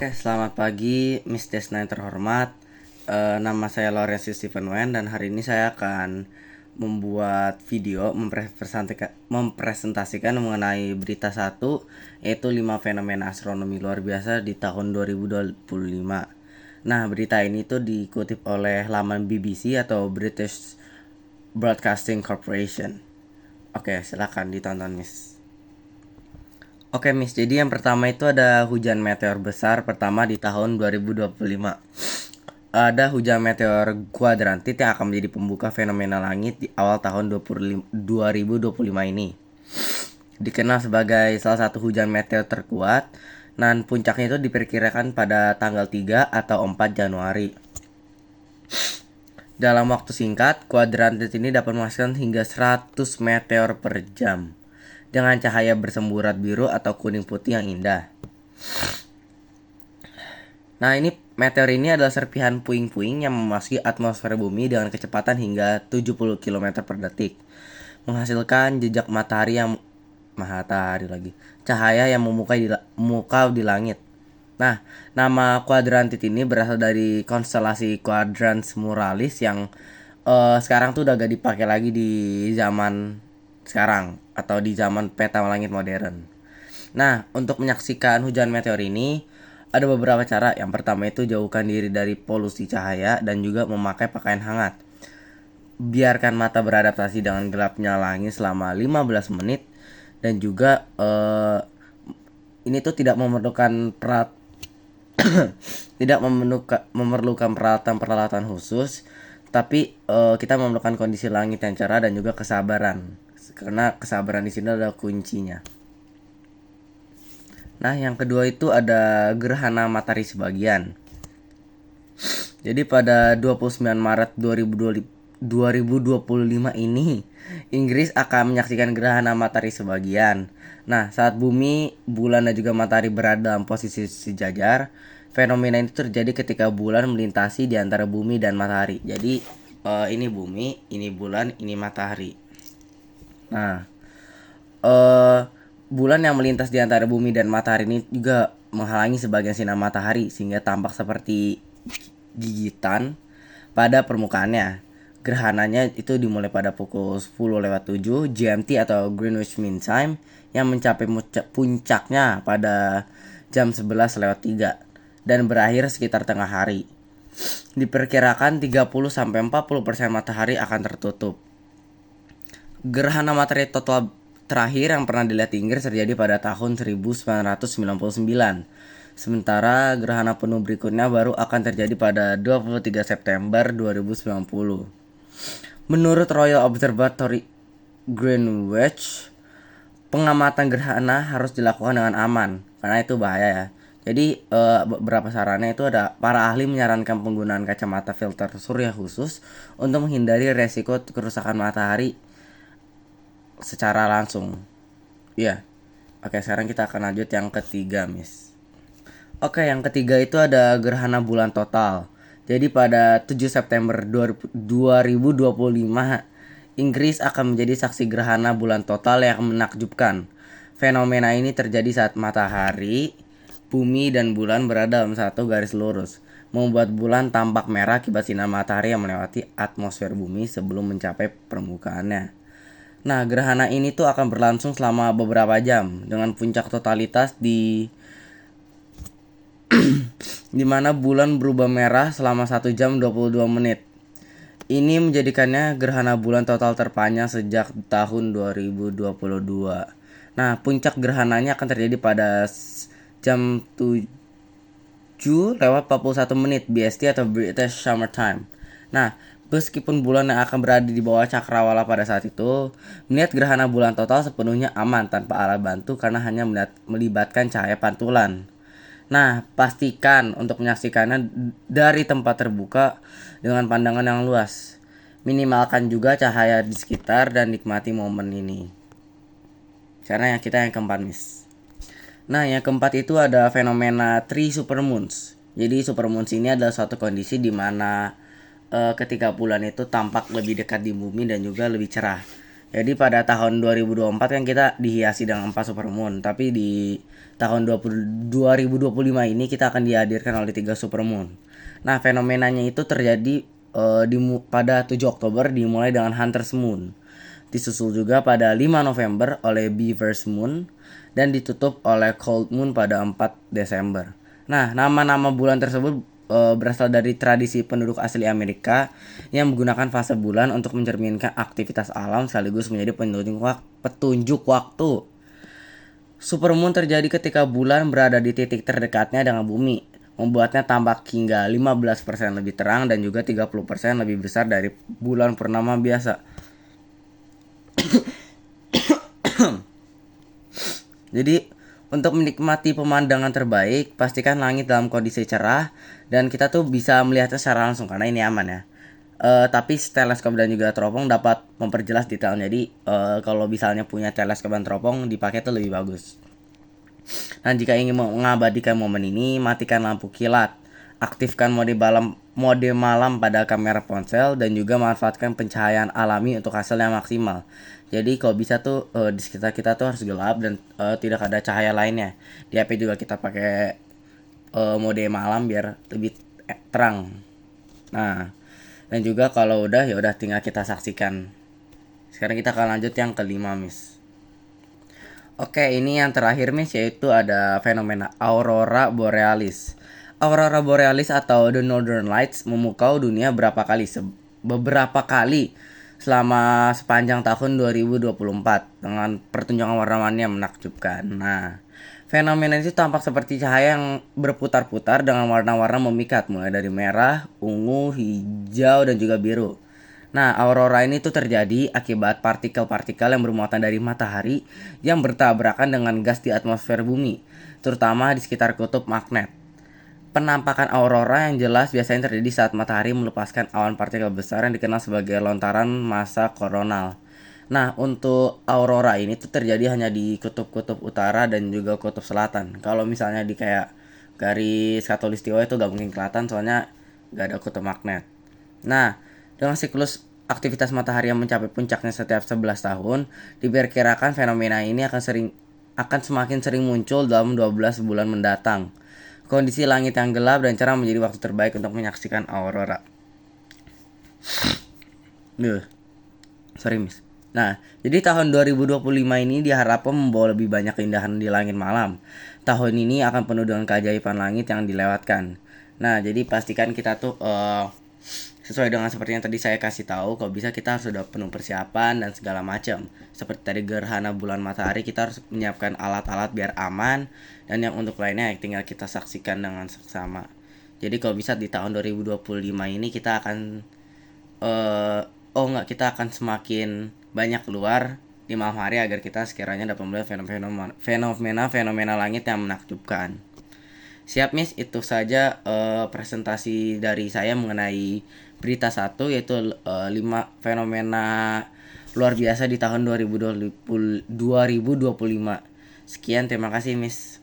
Oke, selamat pagi Miss Desna yang terhormat. Nama saya Lawrence Stephen Wen dan hari ini saya akan membuat video mempresentasikan mengenai berita 1, yaitu 5 fenomena astronomi luar biasa di tahun 2025. Nah, berita ini tuh dikutip oleh laman BBC atau British Broadcasting Corporation. Oke, silakan ditonton, Miss. Oke, Miss, jadi yang pertama itu ada hujan meteor besar pertama di tahun 2025. Ada hujan meteor kuadrantit yang akan menjadi pembuka fenomena langit di awal tahun 2025 ini. Dikenal sebagai salah satu hujan meteor terkuat, dan puncaknya itu diperkirakan pada tanggal 3 atau 4 Januari. Dalam waktu singkat, kuadrantit ini dapat menghasilkan hingga 100 meteor per jam dengan cahaya bersemburat biru atau kuning putih yang indah. Nah, meteor ini adalah serpihan puing-puing yang memasuki atmosfer bumi dengan kecepatan hingga 70 km per detik, menghasilkan jejak cahaya yang memukau di langit. Nah, nama kuadrantit ini berasal dari konstelasi Quadrans Muralis yang sekarang tuh udah gak dipakai lagi di zaman sekarang atau di zaman peta langit modern. Nah, untuk menyaksikan hujan meteor ini ada beberapa cara. Yang pertama itu jauhkan diri dari polusi cahaya dan juga memakai pakaian hangat. Biarkan mata beradaptasi dengan gelapnya langit selama 15 menit dan juga ini tuh tidak memerlukan memerlukan peralatan khusus, tapi kita memerlukan kondisi langit yang cerah dan juga kesabaran, karena kesabaran di sini adalah kuncinya. Nah, yang kedua itu ada gerhana matahari sebagian. Jadi pada 29 Maret 2025 ini, Inggris akan menyaksikan gerhana matahari sebagian. Nah, saat bumi, bulan dan juga matahari berada dalam posisi sejajar, fenomena ini terjadi ketika bulan melintasi di antara bumi dan matahari. Jadi ini bumi, ini bulan, ini matahari. Nah, bulan yang melintas di antara bumi dan matahari ini juga menghalangi sebagian sinar matahari sehingga tampak seperti gigitan pada permukaannya. Gerhananya itu dimulai pada pukul 10:07 GMT atau Greenwich Mean Time yang mencapai puncaknya pada jam 11:03 dan berakhir sekitar tengah hari. Diperkirakan 30-40% matahari akan tertutup. Gerhana matahari total terakhir yang pernah dilihat di Inggris terjadi pada tahun 1999. Sementara gerhana penuh berikutnya baru akan terjadi pada 23 September 2090. Menurut Royal Observatory Greenwich, pengamatan gerhana harus dilakukan dengan aman karena itu bahaya ya. Jadi beberapa sarannya itu ada, para ahli menyarankan penggunaan kacamata filter surya khusus untuk menghindari resiko kerusakan matahari secara langsung. Iya. Oke, sekarang kita akan lanjut yang ketiga, Miss. Oke, yang ketiga itu ada gerhana bulan total. Jadi pada 7 September 2025, Inggris akan menjadi saksi gerhana bulan total yang menakjubkan. Fenomena ini terjadi saat matahari, bumi, dan bulan berada dalam satu garis lurus, membuat bulan tampak merah akibat sinar matahari yang melewati atmosfer bumi sebelum mencapai permukaannya. Nah, gerhana ini tuh akan berlangsung selama beberapa jam dengan puncak totalitas di mana bulan berubah merah selama 1 jam 22 menit. Ini menjadikannya gerhana bulan total terpanjang sejak tahun 2022. Nah, puncak gerhananya akan terjadi pada jam 7:41 menit BST atau British Summer Time. Nah, meskipun bulan yang akan berada di bawah cakrawala pada saat itu, melihat gerhana bulan total sepenuhnya aman tanpa alat bantu karena hanya melibatkan cahaya pantulan. Nah, pastikan untuk menyaksikannya dari tempat terbuka dengan pandangan yang luas. Minimalkan juga cahaya di sekitar dan nikmati momen ini. Karena kita yang keempat, Miss. Nah, yang keempat itu ada fenomena three supermoons. Jadi supermoons ini adalah suatu kondisi di mana ketika bulan itu tampak lebih dekat di bumi dan juga lebih cerah. Jadi pada tahun 2024 kan kita dihiasi dengan 4 supermoon, tapi di tahun 2025 ini kita akan dihadirkan oleh 3 supermoon. Nah, fenomenanya itu terjadi pada 7 Oktober dimulai dengan Hunter's Moon. Disusul juga pada 5 November oleh Beaver's Moon dan ditutup oleh Cold Moon pada 4 Desember. Nah, nama-nama bulan tersebut berasal dari tradisi penduduk asli Amerika yang menggunakan fase bulan untuk mencerminkan aktivitas alam sekaligus menjadi petunjuk waktu. Supermoon terjadi ketika bulan berada di titik terdekatnya dengan bumi, membuatnya tampak hingga 15% lebih terang dan juga 30% lebih besar dari bulan purnama biasa. Jadi untuk menikmati pemandangan terbaik, pastikan langit dalam kondisi cerah dan kita tuh bisa melihatnya secara langsung karena ini aman ya. Tapi teleskop dan juga teropong dapat memperjelas detail. Jadi kalau misalnya punya teleskop dan teropong dipakai tuh lebih bagus. Dan jika ingin mengabadikan momen ini, matikan lampu kilat, aktifkan mode malam pada kamera ponsel dan juga manfaatkan pencahayaan alami untuk hasil yang maksimal. Jadi kalau bisa tuh di sekitar kita tuh harus gelap dan tidak ada cahaya lainnya. Di HP juga kita pakai mode malam biar lebih terang. Nah, dan juga kalau udah ya udah tinggal kita saksikan. Sekarang kita akan lanjut yang kelima, Miss. Oke, ini yang terakhir, Miss, yaitu ada fenomena Aurora Borealis. Aurora Borealis atau The Northern Lights memukau dunia beberapa kali selama sepanjang tahun 2024 dengan pertunjukan warna-warni yang menakjubkan. Nah, fenomena itu tampak seperti cahaya yang berputar-putar dengan warna-warna memikat mulai dari merah, ungu, hijau, dan juga biru. Nah, aurora ini tuh terjadi akibat partikel-partikel yang bermuatan dari matahari yang bertabrakan dengan gas di atmosfer bumi, terutama di sekitar kutub magnet. Penampakan aurora yang jelas biasanya terjadi saat matahari melepaskan awan partikel besar yang dikenal sebagai lontaran massa koronal. Nah, untuk aurora ini tuh terjadi hanya di kutub-kutub utara dan juga kutub selatan. Kalau misalnya di kayak garis khatulistiwa itu gak mungkin kelihatan soalnya gak ada kutub magnet. Nah, dengan siklus aktivitas matahari yang mencapai puncaknya setiap 11 tahun, diperkirakan fenomena ini akan semakin sering muncul dalam 12 bulan mendatang. Kondisi langit yang gelap dan cerah menjadi waktu terbaik untuk menyaksikan aurora. Sorry, Miss. Nah, jadi tahun 2025 ini diharapkan membawa lebih banyak keindahan di langit malam. Tahun ini akan penuh dengan keajaiban langit yang dilewatkan. Nah, jadi pastikan kita tuh sesuai dengan seperti yang tadi saya kasih tahu, kalau bisa kita harus sudah penuh persiapan dan segala macam. Seperti tadi gerhana bulan matahari, kita harus menyiapkan alat-alat biar aman, dan yang untuk lainnya tinggal kita saksikan dengan seksama. Jadi kalau bisa di tahun 2025 ini kita akan kita akan semakin banyak keluar di malam hari agar kita sekiranya dapat melihat fenomena langit yang menakjubkan. Siap, Miss, itu saja presentasi dari saya mengenai berita 1 yaitu 5 fenomena luar biasa di tahun 2025. Sekian, terima kasih, Miss.